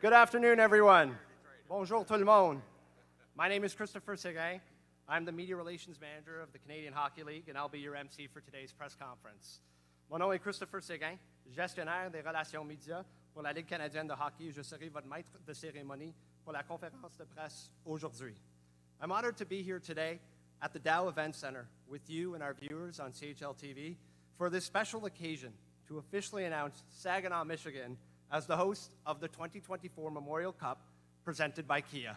Good afternoon, everyone. Bonjour tout le monde. My name is Christopher Séguin. I'm the Media Relations Manager of the Canadian Hockey League, and I'll be your MC for today's press conference. Mon nom est Christopher Séguin, gestionnaire des relations médias pour la Ligue canadienne de hockey. Je serai votre maître de cérémonie pour la conférence de presse aujourd'hui. I'm honored to be here today at the Dow Event Center with you and our viewers on CHL TV for this special occasion to officially announce Saginaw, Michigan as the host of the 2024 Memorial Cup presented by Kia.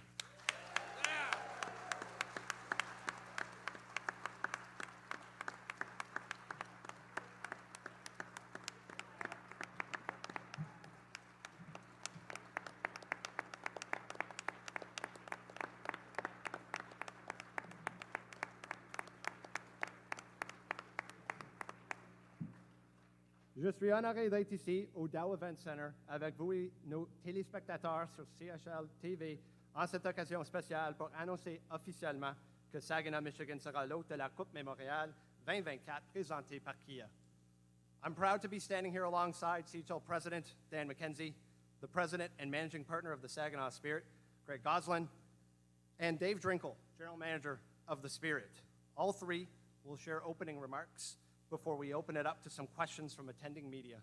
Je suis honoré d'être ici au Dow Event Center avec vous et nos téléspectateurs sur CHL TV en cette occasion spéciale pour annoncer officiellement que Saginaw, Michigan sera l'hôte de la Coupe Mémorial 2024 présentée par Kia. I'm proud to be standing here alongside CHL President Dan MacKenzie, the President and Managing Partner of the Saginaw Spirit, Greg Goslin, and Dave Drinkill, General Manager of the Spirit. All three will share opening remarks before we open it up to some questions from attending media.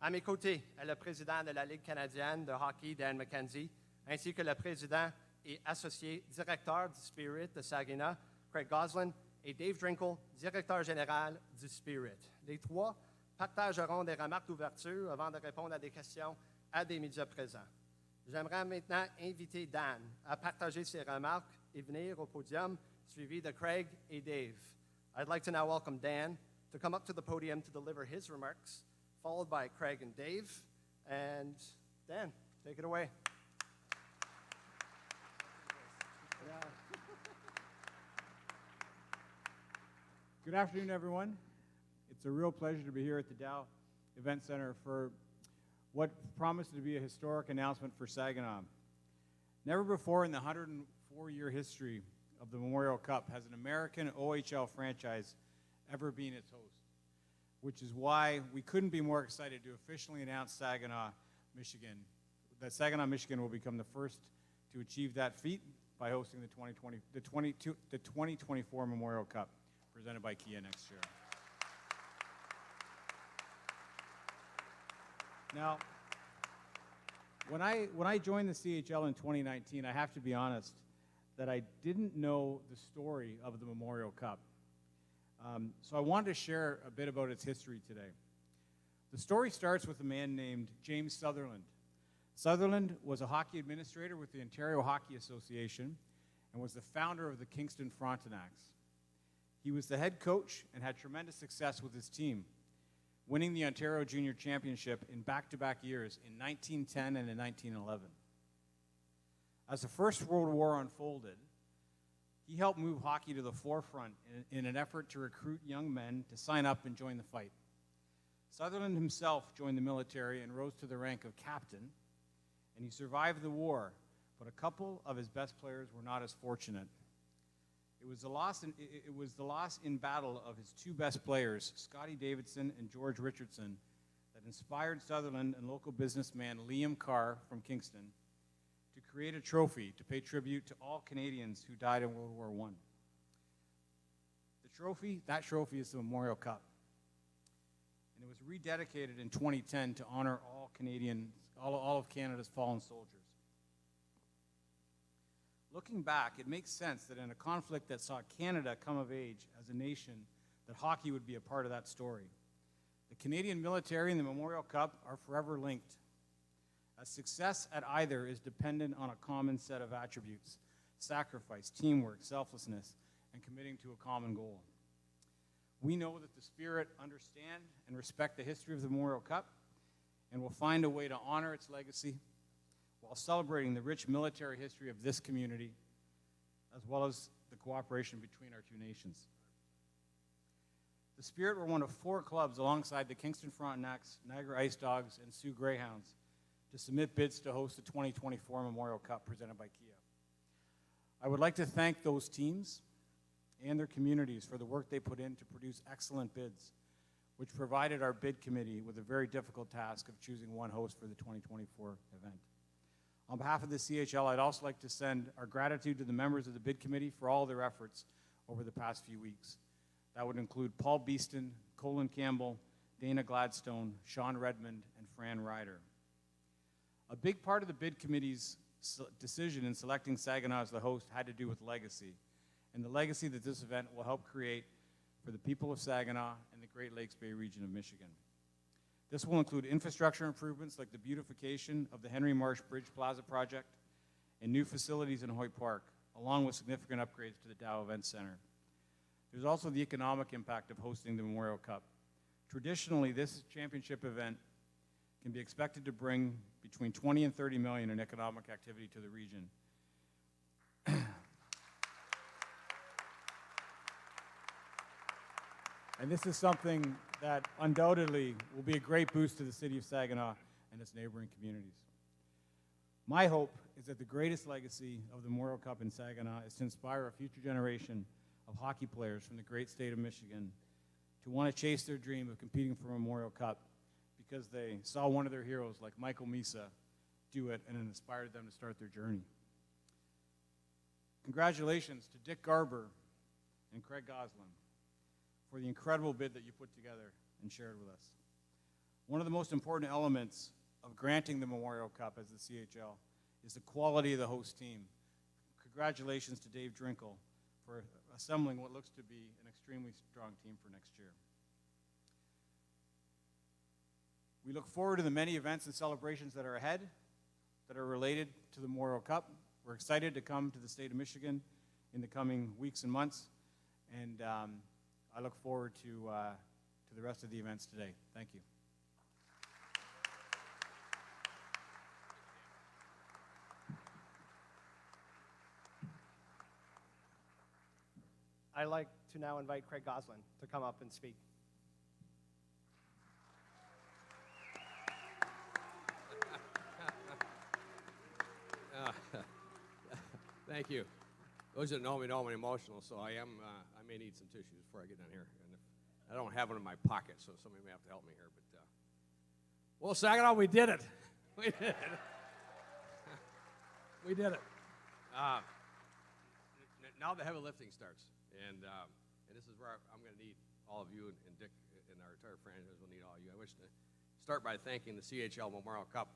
À mes côtés est le président de la Ligue canadienne de hockey, Dan MacKenzie, ainsi que le président et associé directeur du Spirit de Saginaw, Craig Goslin, et Dave Drinkill, directeur général du Spirit. Les trois partageront des remarques d'ouverture avant de répondre à des questions à des médias présents. J'aimerais maintenant inviter Dan à partager ses remarques et venir au podium, suivi de Craig et Dave. I'd like to now welcome Dan to come up to the podium to deliver his remarks, followed by Craig and Dave. And Dan, take it away. Good afternoon, everyone. It's a real pleasure to be here at the Dow Event Center for what promised to be a historic announcement for Saginaw. Never before in the 104-year history of the Memorial Cup has an American OHL franchise ever been its host, which is why we couldn't be more excited to officially announce Saginaw, Michigan, that Saginaw, Michigan will become the first to achieve that feat by hosting the 2024 Memorial Cup presented by Kia next year. Now, when I joined the CHL in 2019, I have to be honest that I didn't know the story of the Memorial Cup. So I wanted to share a bit about its history today. The story starts with a man named James Sutherland. Sutherland was a hockey administrator with the Ontario Hockey Association and was the founder of the Kingston Frontenacs. He was the head coach and had tremendous success with his team, winning the Ontario Junior Championship in back-to-back years in 1910 and in 1911. As the First World War unfolded, he helped move hockey to the forefront in an effort to recruit young men to sign up and join the fight. Sutherland himself joined the military and rose to the rank of captain, and he survived the war, but a couple of his best players were not as fortunate. It was the loss in battle of his two best players, Scotty Davidson and George Richardson, that inspired Sutherland and local businessman Liam Carr from Kingston to create a trophy to pay tribute to all Canadians who died in World War I. That trophy is the Memorial Cup. And it was rededicated in 2010 to honor all of Canada's fallen soldiers. Looking back, it makes sense that in a conflict that saw Canada come of age as a nation, that hockey would be a part of that story. The Canadian military and the Memorial Cup are forever linked. A success at either is dependent on a common set of attributes: sacrifice, teamwork, selflessness, and committing to a common goal. We know that the Spirit understand and respect the history of the Memorial Cup and will find a way to honor its legacy while celebrating the rich military history of this community, as well as the cooperation between our two nations. The Spirit were one of 4 clubs alongside the Kingston Frontenacs, Niagara Ice Dogs, and Sioux Greyhounds to submit bids to host the 2024 Memorial Cup presented by Kia. I would like to thank those teams and their communities for the work they put in to produce excellent bids. which provided our bid committee with a very difficult task of choosing one host for the 2024 event. On behalf of the CHL, I'd also like to send our gratitude to the members of the bid committee for all their efforts over the past few weeks. That would include Paul Beeston, Colin Campbell, Dana Gladstone, Sean Redmond, and Fran Ryder. A big part of the bid committee's decision in selecting Saginaw as the host had to do with legacy, and the legacy that this event will help create for the people of Saginaw and the Great Lakes Bay region of Michigan. This will include infrastructure improvements like the beautification of the Henry Marsh Bridge Plaza project and new facilities in Hoyt Park, along with significant upgrades to the Dow Event Center. There's also the economic impact of hosting the Memorial Cup. Traditionally, this championship event can be expected to bring between 20 and 30 million in economic activity to the region. And this is something that undoubtedly will be a great boost to the city of Saginaw and its neighboring communities. My hope is that the greatest legacy of the Memorial Cup in Saginaw is to inspire a future generation of hockey players from the great state of Michigan to want to chase their dream of competing for a Memorial Cup because they saw one of their heroes like Michael Misa do it and it inspired them to start their journey. Congratulations to Dick Garber and Craig Goslin for the incredible bid that you put together and shared with us. One of the most important elements of granting the Memorial Cup as the CHL is the quality of the host team. Congratulations to Dave Drinkill for assembling what looks to be an extremely strong team for next year. We look forward to the many events and celebrations that are ahead that are related to the Memorial Cup. We're excited to come to the state of Michigan in the coming weeks and months, and I look forward to the rest of the events today. Thank you. I'd like to now invite Craig Goslin to come up and speak. Thank you. Those that know me I'm emotional, so I may need some tissues before I get down here. And if I don't have one in my pocket, so somebody may have to help me here. But well, Saginaw, we did it. We did it. We did it. Now the heavy lifting starts, and this is where I'm going to need all of you and Dick and our entire franchise will need all of you. I wish to start by thanking the CHL Memorial Cup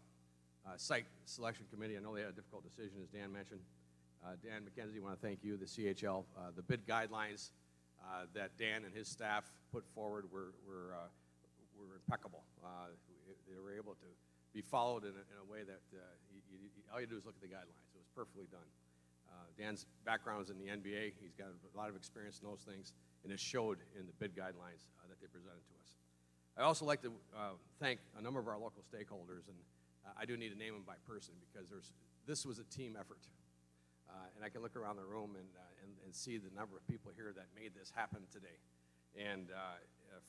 site selection committee. I know they had a difficult decision, as Dan mentioned. Dan MacKenzie, I want to thank you, the CHL. The bid guidelines that Dan and his staff put forward were impeccable. They were able to be followed in a way that all you do is look at the guidelines. It was perfectly done. Dan's background is in the NBA. He's got a lot of experience in those things, and it showed in the bid guidelines that they presented to us. I also like to thank a number of our local stakeholders, and I do need to name them by person because this was a team effort. And I can look around the room and see the number of people here that made this happen today. And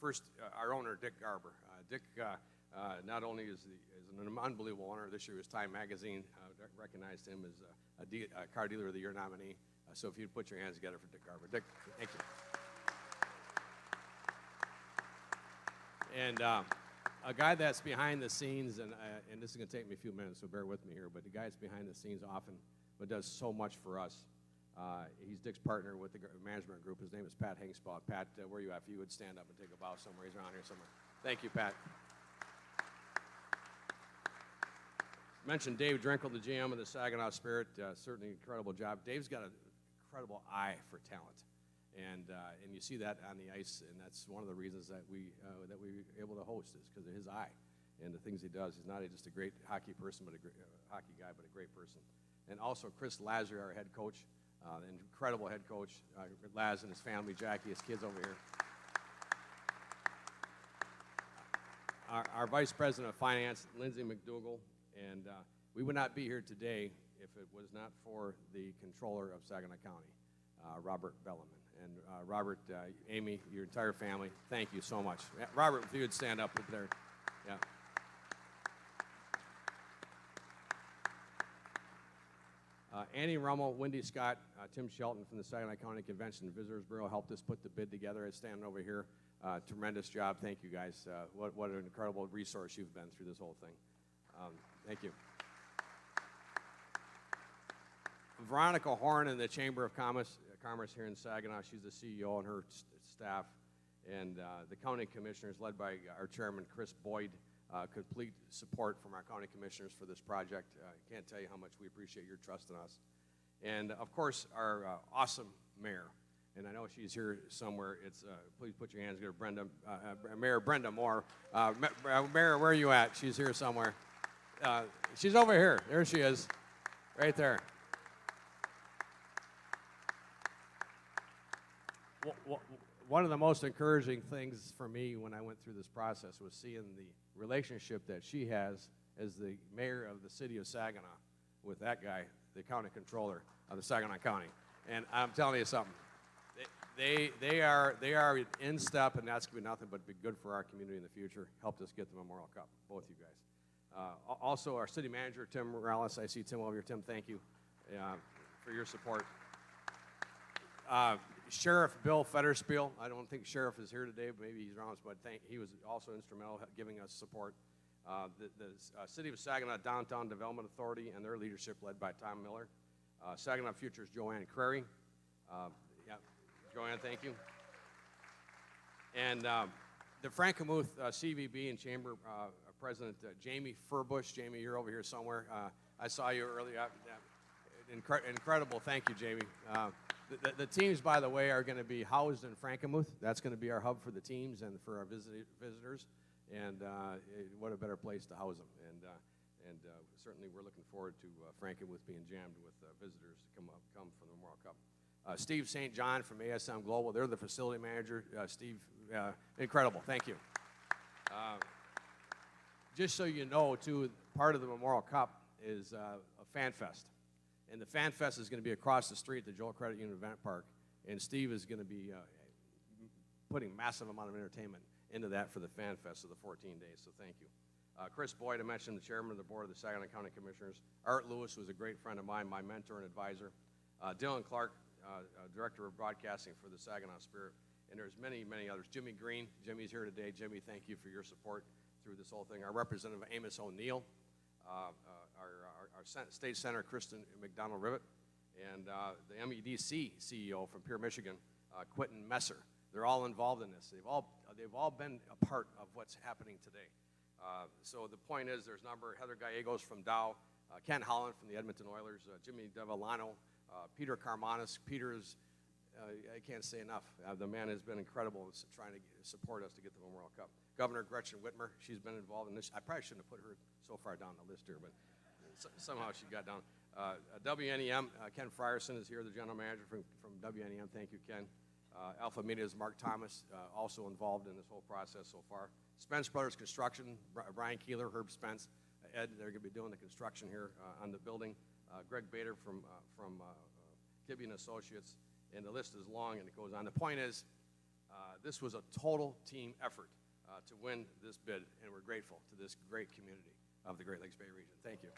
first, our owner, Dick Garber. Dick not only is an unbelievable owner. This year was Time Magazine recognized him as a car dealer of the year nominee. So if you'd put your hands together for Dick Garber. Dick, thank you. And a guy that's behind the scenes, and this is going to take me a few minutes, so bear with me here, but the guy that's behind the scenes often but does so much for us. He's Dick's partner with the management group. His name is Pat Hingspaw. Pat, where are you at? If you would stand up and take a bow somewhere. He's around here somewhere. Thank you, Pat. Mentioned Dave Drinkill, the GM of the Saginaw Spirit. Certainly an incredible job. Dave's got an incredible eye for talent. And you see that on the ice, and that's one of the reasons that we were able to host is because of his eye and the things he does. He's not just a great hockey person, but a great hockey guy, but a great person. And also Chris Lazar, our head coach, an incredible head coach. Laz and his family, Jackie, his kids over here. Our Vice President of Finance, Lindsay McDougall, and we would not be here today if it was not for the Controller of Saginaw County, Robert Belleman. And Robert, Amy, your entire family, thank you so much. Robert, if you would stand up there. Yeah. Annie Rummel, Wendy Scott, Tim Shelton from the Saginaw County Convention and Visitors Bureau helped us put the bid together. It's standing over here. Tremendous job. Thank you, guys. What an incredible resource you've been through this whole thing. Thank you. Veronica Horn in the Chamber of Commerce here in Saginaw. She's the CEO and her staff. And the county commissioners, led by our chairman, Chris Boyd, complete support from our county commissioners for this project. I can't tell you how much we appreciate your trust in us. And, of course, our awesome mayor. And I know she's here somewhere. It's please put your hands together, Brenda, Mayor Brenda Moore. Mayor, where are you at? She's here somewhere. She's over here. There she is, right there. One of the most encouraging things for me when I went through this process was seeing the relationship that she has as the mayor of the city of Saginaw with that guy, the county controller of the Saginaw County. And I'm telling you something. They are in step, and that's going to be nothing but be good for our community in the future. Helped us get the Memorial Cup, both you guys. Also, our city manager, Tim Morales. I see Tim over here. Tim, thank you for your support. Sheriff Bill Fetterspiel. I don't think Sheriff is here today, but maybe he's around, but he was also instrumental in giving us support. The City of Saginaw Downtown Development Authority and their leadership led by Tom Miller. Saginaw Futures Joanne Crary. Joanne, thank you. And the Frankenmuth CVB and Chamber President Jamie Furbush. Jamie, you're over here somewhere. I saw you earlier. Incredible. Thank you, Jamie. The teams, by the way, are going to be housed in Frankenmuth. That's going to be our hub for the teams and for our visitors. And what a better place to house them. And certainly we're looking forward to Frankenmuth being jammed with visitors to come for the Memorial Cup. Steve St. John from ASM Global. They're the facility manager. Steve, incredible. Thank you. Just so you know, too, part of the Memorial Cup is a fan fest. And the fan fest is going to be across the street at the Joel Credit Union Event Park. And Steve is going to be putting massive amount of entertainment into that for the fan fest of the 14 days. So thank you. Chris Boyd, I mentioned, the chairman of the board of the Saginaw County Commissioners. Art Lewis was a great friend of mine, my mentor and advisor. Dylan Clark, director of broadcasting for the Saginaw Spirit. And there's many, many others. Jimmy Green. Jimmy's here today. Jimmy, thank you for your support through this whole thing. Our representative, Amos O'Neill. Our state senator, Kristen McDonald-Rivet. And the MEDC CEO from Pierre, Michigan, Quentin Messer. They're all involved in this. They've all been a part of what's happening today. So the point is, there's a number, Heather Gallegos from Dow, Ken Holland from the Edmonton Oilers, Jimmy Devellano, Peter Carmanis. Peter's, I can't say enough. The man has been incredible trying to support us to get the Memorial Cup. Governor Gretchen Whitmer, she's been involved in this. I probably shouldn't have put her so far down the list here, but somehow she got down. WNEM, Ken Frierson is here, the general manager from WNEM. Thank you, Ken. Alpha Media's Mark Thomas, also involved in this whole process so far. Spence Brothers Construction, Brian Keeler, Herb Spence, Ed, they're going to be doing the construction here on the building. Greg Bader from Tibby & Associates, and the list is long and it goes on. The point is, this was a total team effort to win this bid, and we're grateful to this great community of the Great Lakes Bay region. Thank you.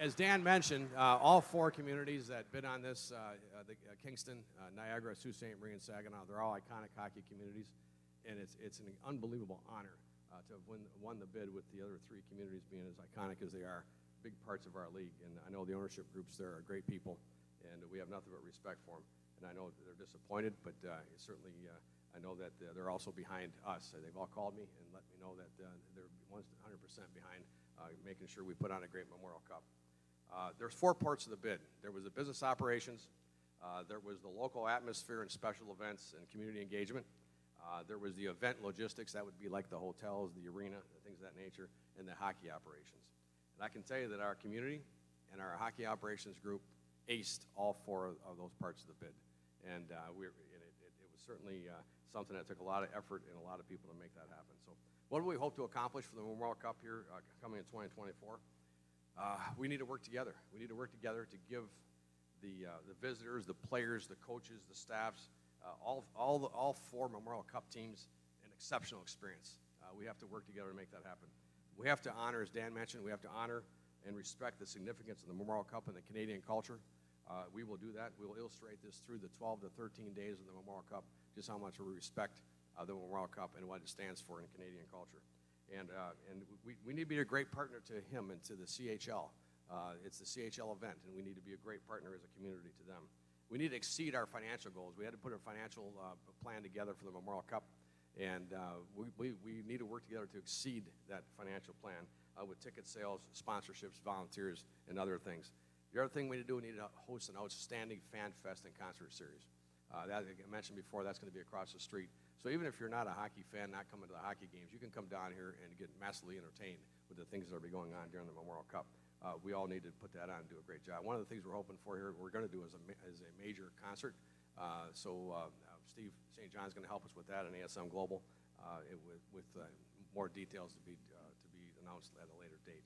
As Dan mentioned, all four communities that bid on this, Kingston, Niagara, Sault Ste. Marie, and Saginaw, they're all iconic hockey communities, and it's an unbelievable honor to have won the bid with the other three communities being as iconic as they are, big parts of our league. And I know the ownership groups there are great people, and we have nothing but respect for them. And I know they're disappointed, but certainly I know that they're also behind us. They've all called me and let me know that they're 100% behind making sure we put on a great Memorial Cup. There's four parts of the bid. There was the business operations, there was the local atmosphere and special events and community engagement, there was the event logistics, that would be like the hotels, the arena, things of that nature, and the hockey operations. And I can tell you that our community and our hockey operations group aced all four of those parts of the bid. And it was certainly something that took a lot of effort and a lot of people to make that happen. So what do we hope to accomplish for the Memorial Cup here coming in 2024? We need to work together. We need to work together to give the visitors, the players, the coaches, the staffs, all four Memorial Cup teams an exceptional experience. We have to work together to make that happen. We have to honor, as Dan mentioned, we have to honor and respect the significance of the Memorial Cup and the Canadian culture. We will do that. We will illustrate this through the 12 to 13 days of the Memorial Cup, just how much we respect the Memorial Cup and what it stands for in Canadian culture. And we need to be a great partner to him and to the CHL. It's the CHL event, and we need to be a great partner as a community to them. We need to exceed our financial goals. We had to put a financial plan together for the Memorial Cup, and we need to work together to exceed that financial plan with ticket sales, sponsorships, volunteers, and other things. The other thing we need to do, we need to host an outstanding fan fest and concert series. That I mentioned before, that's going to be across the street. So even if you're not a hockey fan, not coming to the hockey games, you can come down here and get massively entertained with the things that will be going on during the Memorial Cup. We all need to put that on and do a great job. One of the things we're hoping for here, we're going to do is a major concert. Steve St. John's going to help us with that and ASM Global with more details to be announced at a later date.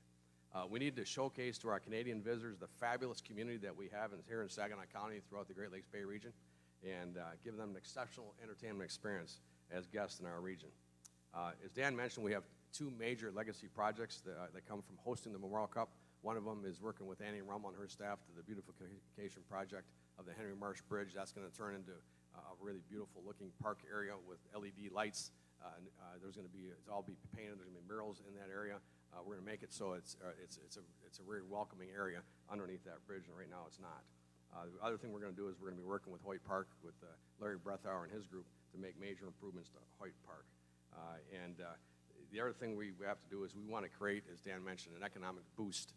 We need to showcase to our Canadian visitors the fabulous community that we have here in Saginaw County throughout the Great Lakes Bay region, and give them an exceptional entertainment experience as guests in our region. As Dan mentioned, we have two major legacy projects that come from hosting the Memorial Cup. One of them is working with Annie Rummel and her staff to the beautification project of the Henry Marsh Bridge. That's going to turn into a really beautiful looking park area with LED lights. It's all be painted. There's going to be murals in that area. We're going to make it so it's a very welcoming area underneath that bridge, and right now it's not. The other thing we're going to do is we're going to be working with Hoyt Park, with Larry Brethauer and his group, to make major improvements to Hoyt Park. The other thing we have to do is we want to create, as Dan mentioned, an economic boost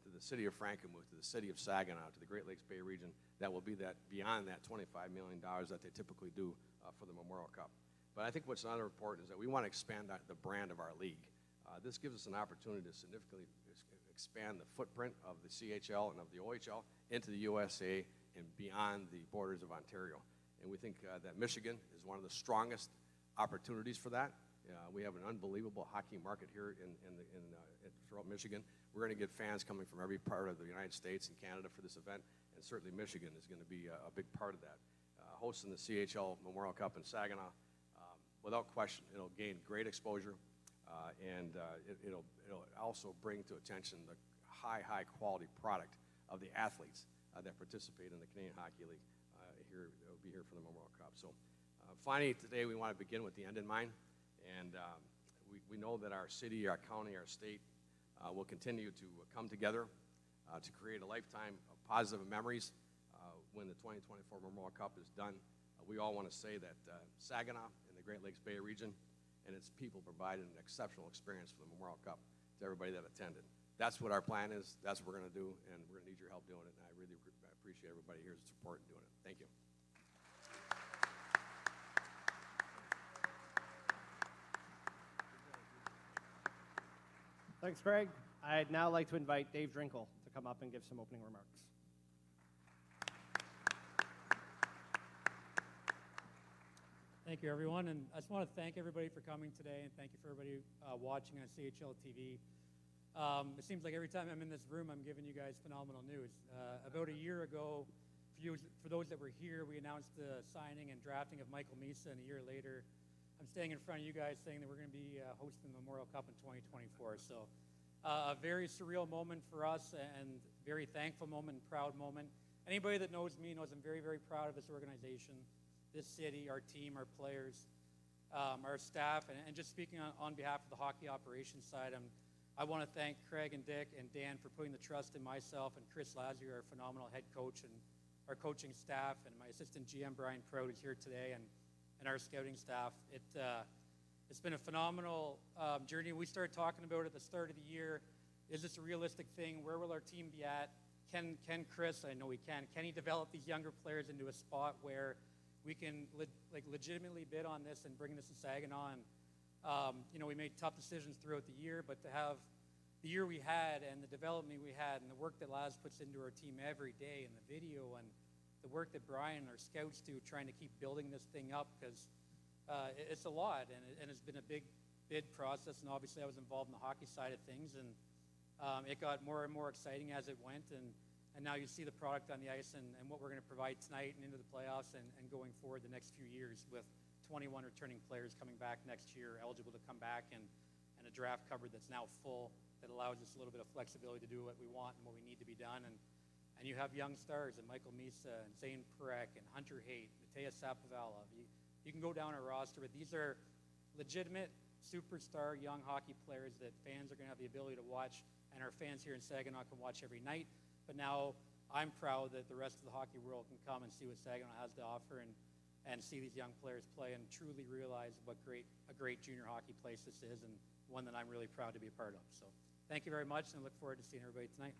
to the city of Frankenmuth, to the city of Saginaw, to the Great Lakes Bay region, that will be that beyond that $25 million that they typically do for the Memorial Cup. But I think what's another important is that we want to expand the brand of our league. This gives us an opportunity to significantly expand the footprint of the CHL and of the OHL into the USA and beyond the borders of Ontario. And we think that Michigan is one of the strongest opportunities for that. We have an unbelievable hockey market here throughout Michigan. We're going to get fans coming from every part of the United States and Canada for this event, and certainly Michigan is going to be a big part of that. Hosting the CHL Memorial Cup in Saginaw, without question, it'll gain great exposure, and it'll also bring to attention the high quality product of the athletes that participate in the Canadian Hockey League. It'll be here for the Memorial Cup. So finally, today we want to begin with the end in mind. And we know that our city, our county, our state will continue to come together to create a lifetime of positive memories when the 2024 Memorial Cup is done. We all want to say that Saginaw and the Great Lakes Bay region and its people provided an exceptional experience for the Memorial Cup to everybody that attended. That's what our plan is. That's what we're going to do, and we're going to need your help doing it. And I really appreciate everybody here's support in doing it. Thank you. Thanks, Craig. I'd now like to invite Dave Drinkill to come up and give some opening remarks. Thank you, everyone. And I just want to thank everybody for coming today, and thank you for everybody watching on CHL TV. It seems like every time I'm in this room, I'm giving you guys phenomenal news. About a year ago, for those that were here, we announced the signing and drafting of Michael Misa, and a year later, I'm standing in front of you guys saying that we're going to be hosting the Memorial Cup in 2024. So a very surreal moment for us, and very thankful moment and proud moment. Anybody that knows me knows I'm very, very proud of this organization, this city, our team, our players, our staff, and just speaking on behalf of the hockey operations side, I want to thank Craig and Dick and Dan for putting the trust in myself, and Chris Lazio, our phenomenal head coach, and our coaching staff, and my assistant GM, Brian Proud, who's here today, and our scouting staff. It's been a phenomenal journey. We started talking about it at the start of the year. Is this a realistic thing? Where will our team be at? Can Chris, I know he can he develop these younger players into a spot where we can legitimately bid on this and bring this to Saginaw? And we made tough decisions throughout the year, but to have the year we had and the development we had and the work that Laz puts into our team every day, and the video and the work that Brian and our scouts do trying to keep building this thing up, because it's a lot, and it's been a big bid process, and obviously I was involved in the hockey side of things, and it got more and more exciting as it went, and now you see the product on the ice and what we're going to provide tonight and into the playoffs and going forward the next few years, with 21 returning players coming back next year, eligible to come back, and a draft cover that's now full, that allows us a little bit of flexibility to do what we want and what we need to be done. And and you have young stars and Michael Misa and Zane Perek and Hunter Haight, Mateus Sapovalov. You can go down a roster, but these are legitimate superstar young hockey players that fans are going to have the ability to watch, and our fans here in Saginaw can watch every night. But now I'm proud that the rest of the hockey world can come and see what Saginaw has to offer and see these young players play and truly realize what a great junior hockey place this is, and one that I'm really proud to be a part of. So thank you very much, and I look forward to seeing everybody tonight.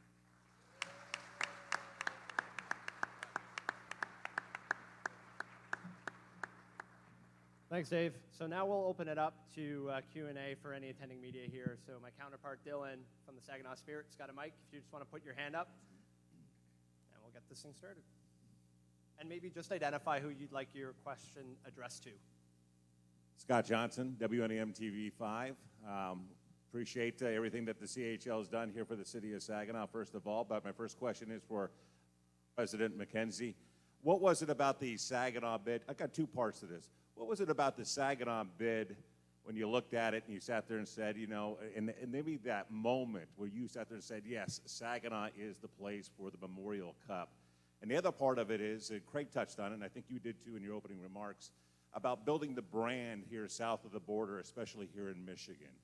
Thanks, Dave. So now we'll open it up to Q&A for any attending media here. So my counterpart, Dylan, from the Saginaw Spirit, has got a mic. If you just want to put your hand up, and we'll get this thing started. And maybe just identify who you'd like your question addressed to. Scott Johnson, WNEM TV 5. Appreciate everything that the CHL has done here for the city of Saginaw, first of all. But my first question is for President MacKenzie. What was it about the Saginaw bid? I got two parts to this. What was it about the Saginaw bid when you looked at it and you sat there and said, you know, and maybe that moment where you sat there and said, yes, Saginaw is the place for the Memorial Cup? And the other part of it is, Craig touched on it, and I think you did too in your opening remarks, about building the brand here south of the border, especially here in Michigan.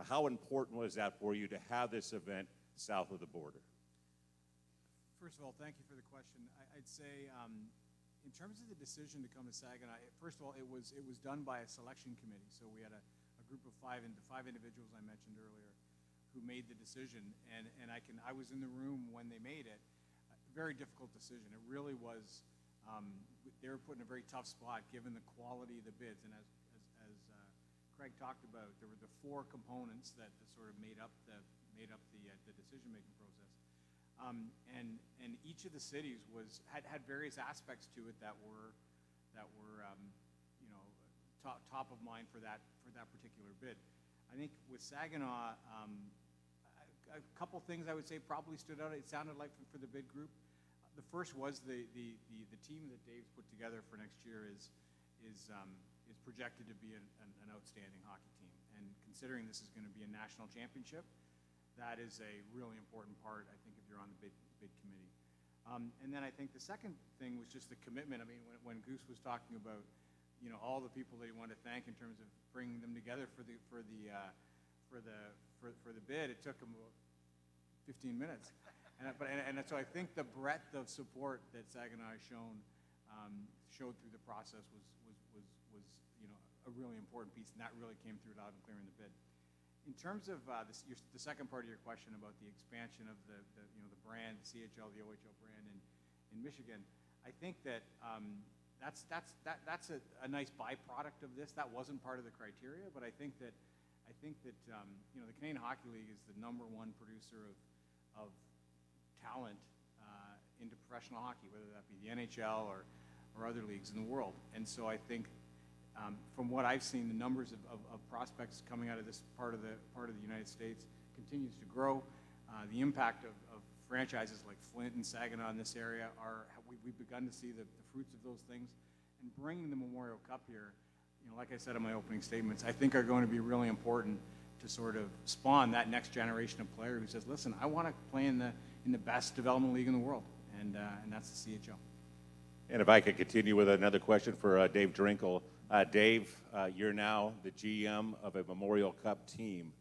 How important was that for you to have this event south of the border? First of all, thank you for the question. I'd say in terms of the decision to come to Saginaw, first of all, it was done by a selection committee. So we had a group of five individuals I mentioned earlier who made the decision, and I was in the room when they made it. Very difficult decision. It really was. They were put in a very tough spot given the quality of the bids, and as Craig talked about, there were the four components that sort of made up the decision-making process. And each of the cities had various aspects to it that were top of mind for that particular bid. I think with Saginaw, a couple things I would say probably stood out. It sounded like for the bid group. The first was the team that Dave's put together for next year is projected to be an outstanding hockey team. And considering this is going to be a national championship, that is a really important part, I think, if you're on the bid committee. And then I think the second thing was just the commitment. I mean, when Goose was talking about, you know, all the people that he wanted to thank in terms of bringing them together for the bid, it took him about 15 minutes. And so I think the breadth of support that Saginaw has showed through the process was you know, a really important piece, and that really came through loud and clear in the bid. In terms of the second part of your question about the expansion of the brand, the CHL, the OHL brand in Michigan, I think that that's a nice byproduct of this. That wasn't part of the criteria, but I think that you know, the Canadian Hockey League is the #1 producer of talent into professional hockey, whether that be the NHL or other leagues in the world. And so I think, from what I've seen, the numbers of prospects coming out of this part of the United States continues to grow. The impact of franchises like Flint and Saginaw in this area we've begun to see the fruits of those things. And bringing the Memorial Cup here, you know, like I said in my opening statements, I think are going to be really important to sort of spawn that next generation of player who says, listen, I want to play in the best development league in the world, and that's the CHL. And if I could continue with another question for Dave Drinkill. Dave, you're now the GM of a Memorial Cup team.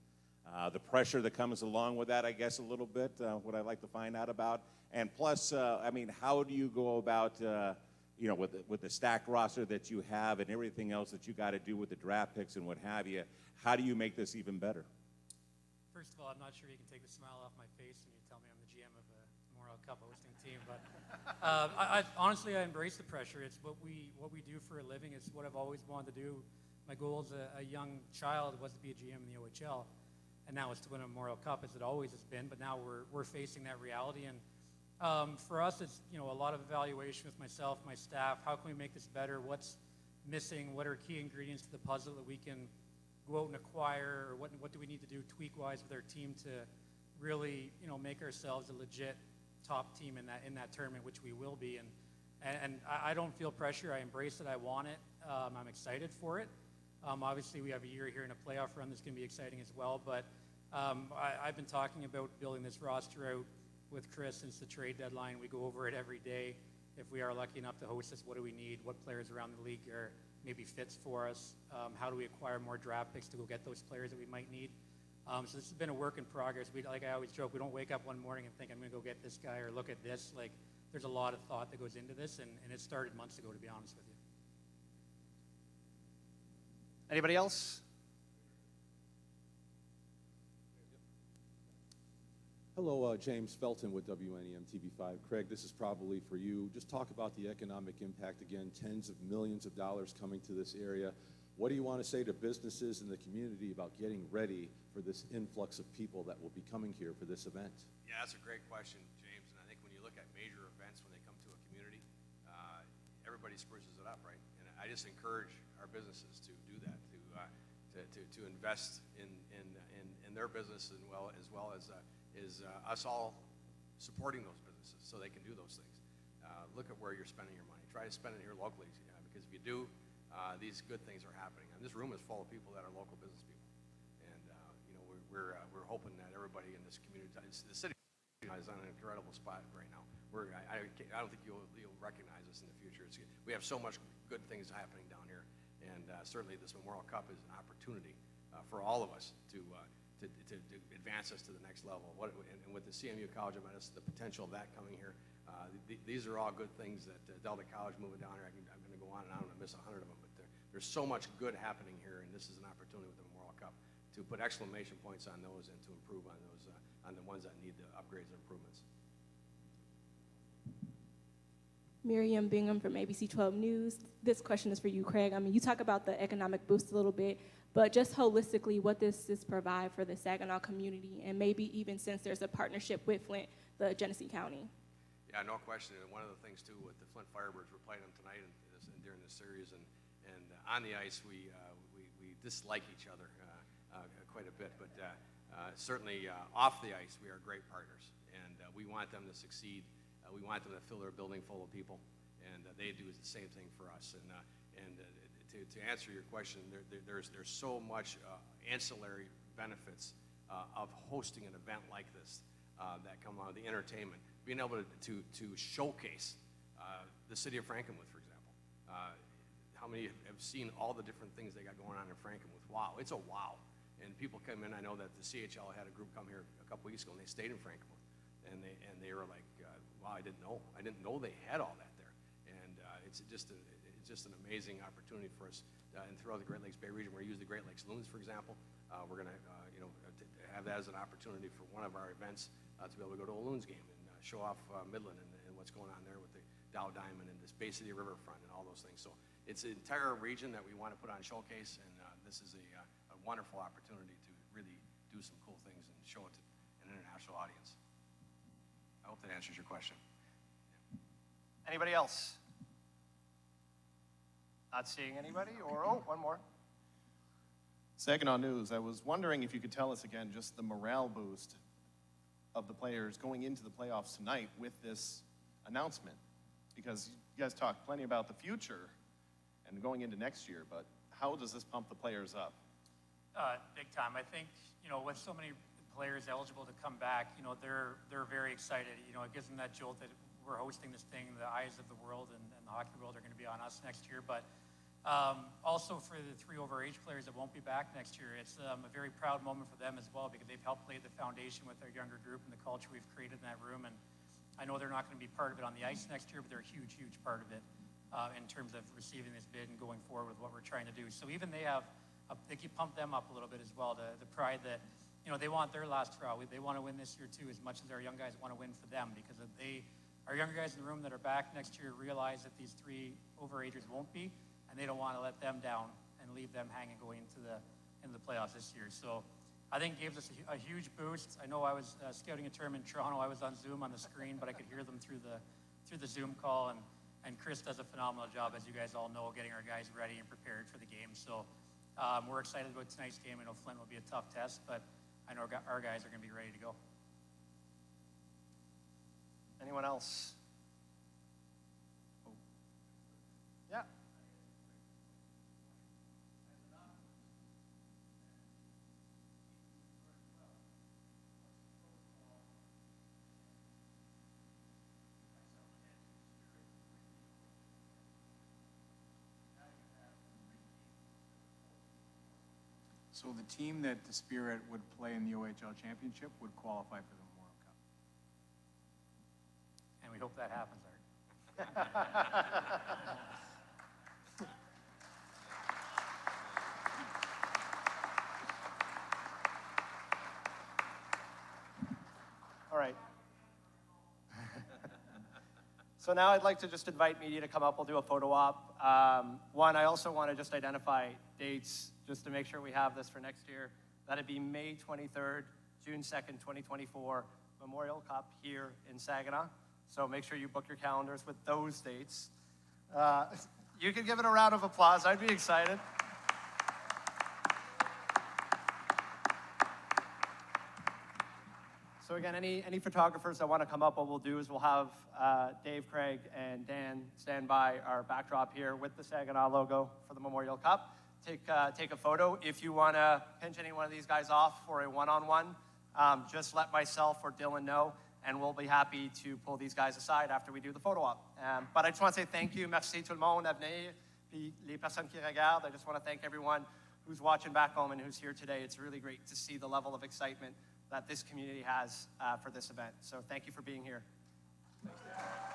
The pressure that comes along with that, I guess, a little bit, what I'd like to find out about. And plus, I mean, how do you go about, you know, with the stacked roster that you have and everything else that you got to do with the draft picks and what have you, how do you make this even better? First of all, I'm not sure you can take the smile off my face when you tell me I'm the GM of a Memorial Cup hosting team, but honestly, I embrace the pressure. It's what we do for a living. It's what I've always wanted to do. My goal as a young child was to be a GM in the OHL, and now it's to win a Memorial Cup, as it always has been. But now we're facing that reality, and for us, it's, you know, a lot of evaluation with myself, my staff. How can we make this better? What's missing? What are key ingredients to the puzzle that we can go out and acquire, or what do we need to do tweak-wise with our team to really, you know, make ourselves a legit top team in that tournament, which we will be. And I don't feel pressure. I embrace it. I want it. I'm excited for it. Obviously, we have a year here in a playoff run that's going to be exciting as well. But I've been talking about building this roster out with Chris since the trade deadline. We go over it every day. If we are lucky enough to host this, what do we need? What players around the league are maybe fits for us? How do we acquire more draft picks to go get those players that we might need? So this has been a work in progress. Like I always joke, we don't wake up one morning and think I'm going to go get this guy or look at this. Like, there's a lot of thought that goes into this, and it started months ago, to be honest with you. Anybody else? Hello, James Felton with WNEM TV5. Craig, this is probably for you. Just talk about the economic impact again, tens of millions of dollars coming to this area. What do you want to say to businesses in the community about getting ready for this influx of people that will be coming here for this event? Yeah, that's a great question, James. And I think when you look at major events, when they come to a community, everybody spruces it up, right? And I just encourage our businesses to do that, to invest in their business as well as us all supporting those businesses so they can do those things. Look at where you're spending your money. Try to spend it here locally, because if you do, these good things are happening. And this room is full of people that are local business people. And we're hoping that everybody in this community, the city is on an incredible spot right now. I don't think you'll recognize us in the future. We have so much good things happening down here, and certainly this Memorial Cup is an opportunity for all of us to advance us to the next level. And with the CMU College of Medicine, the potential of that coming here, these are all good things that Delta College moving down here. I'm going to go on and on and miss 100 of them, but there's so much good happening here, and this is an opportunity with the Memorial Cup to put exclamation points on those and to improve on those, on the ones that need the upgrades and improvements. Miriam Bingham from ABC 12 News. This question is for you, Craig. I mean, you talk about the economic boost a little bit, but just holistically, what does this provide for the Saginaw community, and maybe even since there's a partnership with Flint, the Genesee County? Yeah, no question. And one of the things, too, with the Flint Firebirds, we're playing them tonight and during this series, and on the ice, we dislike each other quite a bit, but certainly off the ice, we are great partners, and we want them to succeed. We want them to fill their building full of people, and they do the same thing for us. And to answer your question, there's so much ancillary benefits of hosting an event like this that come out of the entertainment, being able to showcase the city of Frankenmuth, for example. How many have seen all the different things they got going on in Frankenmuth? Wow, it's a wow. And people come in. I know that the CHL had a group come here a couple weeks ago, and they stayed in Frankenmuth, and they were like, wow, I didn't know they had all that there. And it's just an amazing opportunity for us. And throughout the Great Lakes Bay region, we're using the Great Lakes Loons, for example. We're going to have that as an opportunity for one of our events to be able to go to a Loons game and show off Midland and what's going on there with the Dow Diamond and this Bay City Riverfront and all those things. So it's an entire region that we want to put on showcase, and this is a wonderful opportunity to really do some cool things and show it to an international audience. I hope that answers your question. Anybody else? Not seeing anybody? Or, one more. Saginaw News, I was wondering if you could tell us again just the morale boost of the players going into the playoffs tonight with this announcement. Because you guys talked plenty about the future and going into next year, but how does this pump the players up? Big time. I think, with so many players eligible to come back, they're very excited. It gives them that jolt that we're hosting this thing. The eyes of the world and the hockey world are going to be on us next year. But also for the 3 overage players that won't be back next year, it's a very proud moment for them as well, because they've helped lay the foundation with their younger group and the culture we've created in that room. And I know they're not going to be part of it on the ice next year, but they're a huge, huge part of it in terms of receiving this bid and going forward with what we're trying to do. So even they can pump them up a little bit as well, the pride that, they want their last hurrah. They want to win this year too, as much as our young guys want to win for them, because our younger guys in the room that are back next year realize that these 3 overagers won't be, and they don't want to let them down and leave them hanging going into the playoffs this year. So I think it gives us a huge boost. I know I was scouting a tournament in Toronto. I was on Zoom on the screen, but I could hear them through the Zoom call, and Chris does a phenomenal job, as you guys all know, getting our guys ready and prepared for the game. So we're excited about tonight's game. I know Flint will be a tough test, but I know our guys are going to be ready to go. Anyone else? Yeah. So the team that the Spirit would play in the OHL Championship would qualify for the Memorial Cup. And we hope that happens, Art. All right. So now I'd like to just invite media to come up. We'll do a photo op. One, I also want to just identify dates just to make sure we have this for next year. That'd be May 23rd, June 2nd, 2024, Memorial Cup here in Saginaw. So make sure you book your calendars with those dates. You can give it a round of applause. I'd be excited. So again, any photographers that want to come up, what we'll do is we'll have Dave, Craig, and Dan stand by our backdrop here with the Saginaw logo for the Memorial Cup. Take a photo. If you want to pinch any one of these guys off for a one-on-one, just let myself or Dylan know, and we'll be happy to pull these guys aside after we do the photo op. But I just want to say thank you. Merci tout le monde à venir. Puis les personnes qui regardent, I just want to thank everyone who's watching back home and who's here today. It's really great to see the level of excitement that this community has for this event. So thank you for being here. Thanks.